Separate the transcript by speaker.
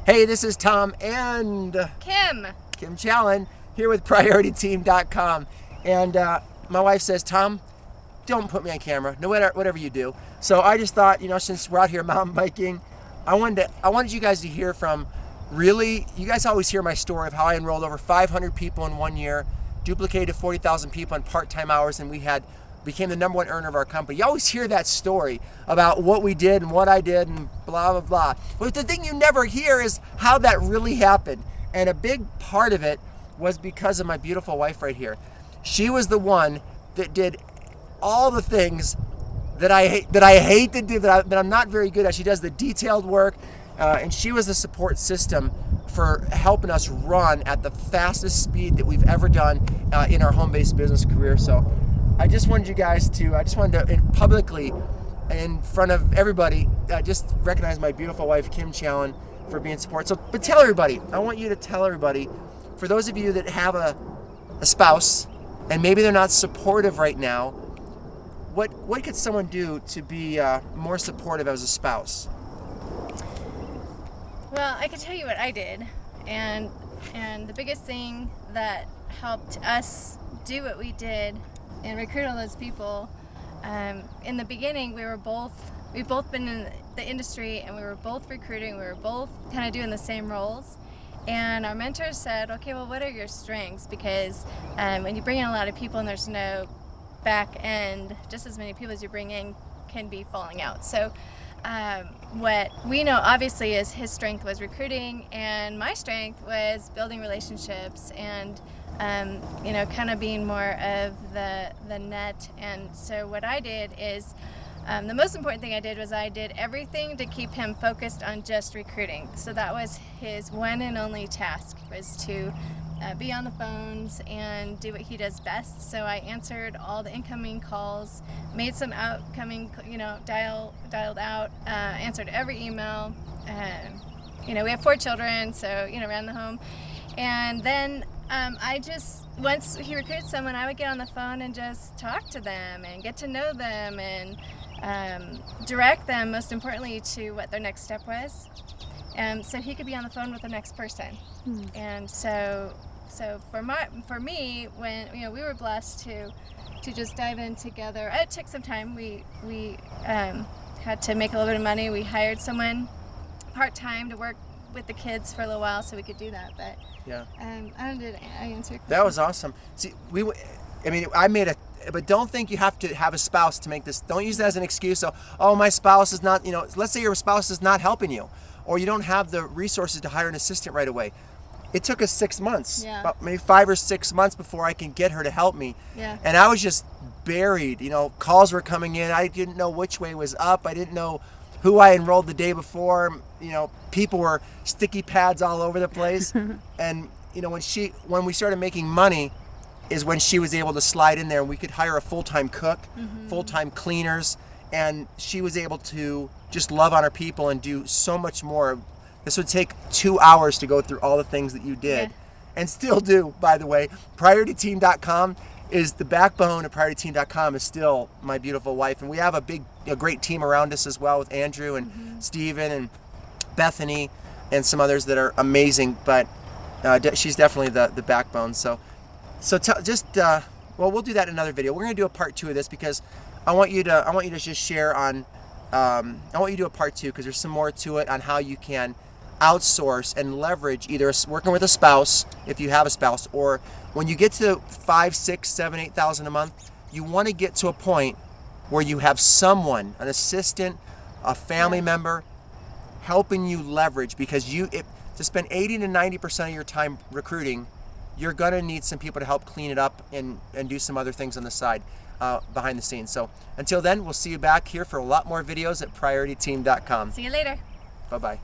Speaker 1: Hey, this is Tom and
Speaker 2: Kim
Speaker 1: Challan here with PriorityTeam.com. And my wife says, Tom, don't put me on camera, no matter whatever you do. So I just thought, since we're out here mountain biking, I wanted you guys to hear from you guys always hear my story of how I enrolled over 500 people in 1 year, duplicated 40,000 people on part-time hours, and became the #1 earner of our company. You always hear that story about what we did and what I did and blah, blah, blah. But the thing you never hear is how that really happened. And a big part of it was because of my beautiful wife right here. She was the one that did all the things that I hate to do, that I'm not very good at. She does the detailed work, and she was the support system for helping us run at the fastest speed that we've ever done in our home-based business career. So I just wanted to publicly, in front of everybody, just recognize my beautiful wife, Kim Challan, for being support. But tell everybody, I want you to tell everybody, for those of you that have a spouse, and maybe they're not supportive right now, what could someone do to be more supportive as a spouse?
Speaker 2: Well, I can tell you what I did, and the biggest thing that helped us do what we did and recruit all those people. In the beginning, we've both been in the industry, and we were both recruiting. We were both kind of doing the same roles, and our mentors said, okay, well, what are your strengths? Because when you bring in a lot of people and there's no back end, just as many people as you bring in can be falling out. So what we know obviously is his strength was recruiting, and my strength was building relationships and kind of being more of the net. And so what I did is, the most important thing I did was I did everything to keep him focused on just recruiting. So that was his one and only task, was to be on the phones and do what he does best. So I answered all the incoming calls, made some outcoming, dialed out, answered every email. We have 4 children, so ran the home. And then once he recruited someone, I would get on the phone and just talk to them and get to know them and direct them, most importantly, to what their next step was. So he could be on the phone with the next person. And so for me, when we were blessed to just dive in together. It took some time. We had to make a little bit of money. We hired someone part-time to work with the kids for a little while so we could do that. But
Speaker 1: yeah,
Speaker 2: did I answer your question?
Speaker 1: That was awesome. See, but don't think you have to have a spouse to make this. Don't use that as an excuse. So, oh, my spouse is not, let's say your spouse is not helping you, or you don't have the resources to hire an assistant right away. It took us 6 months, about maybe 5 or 6 months before I can get her to help me.
Speaker 2: Yeah.
Speaker 1: And I was just buried. Calls were coming in. I didn't know which way was up. I didn't know who I enrolled the day before. People were sticky pads all over the place. And when we started making money is when she was able to slide in there, and we could hire a full-time cook, full-time cleaners, and she was able to just love on her people and do so much more. This would take 2 hours to go through all the things that you did, and still do, by the way. PriorityTeam.com is the backbone of PriorityTeam.com is still my beautiful wife, and we have a great team around us as well, with Andrew and Steven and Bethany and some others that are amazing. But she's definitely the backbone. Well, we'll do that in another video. We're going to do a part 2 of this because I want you to just share on. I want you to do a part 2 because there's some more to it on how you can outsource and leverage either working with a spouse, if you have a spouse, or when you get to 5, 6, 7, 8,000 a month, you want to get to a point where you have someone, an assistant, a family member, helping you leverage, because to spend 80 to 90% of your time recruiting, you're going to need some people to help clean it up and do some other things on the side, behind the scenes. So until then, we'll see you back here for a lot more videos at PriorityTeam.com.
Speaker 2: See you later.
Speaker 1: Bye-bye.